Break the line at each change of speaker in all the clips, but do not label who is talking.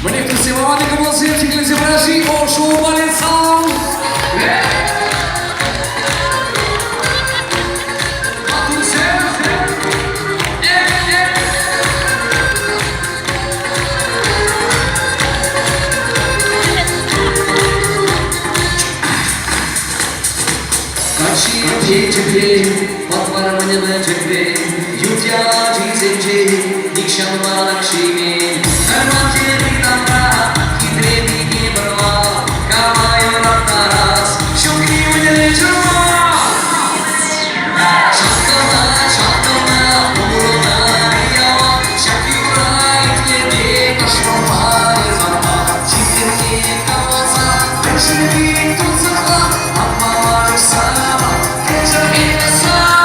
Manifestação a com vocês, Igreja Brasil, o show Valenção. Patvarmanya Chakre, Yutya Jisenje, Nikshama Lakshmi, Karmajya Tamra, Kidrevi Ki Barwa, Kamayo Ratnaras, Shukri Ujale Chuma. Shantama, Shantama, Purna Yawa, Shakura Ityede, Kashmama Yama, Chitke Kawasa, Lakshmi Tutsaka, Amma Varsama, Kesha Hidasa.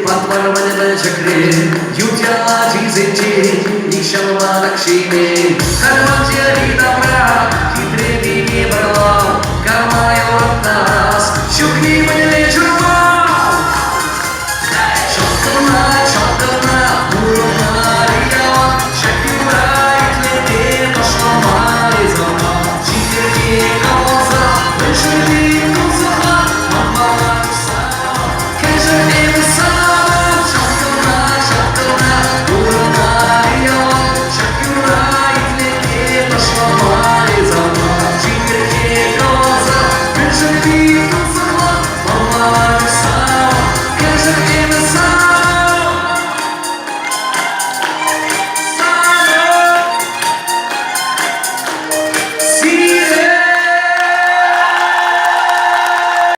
Patvarmanya Chakre, Yutya Jisenje, Nikshama Lakshmi, Karmajya Tamra.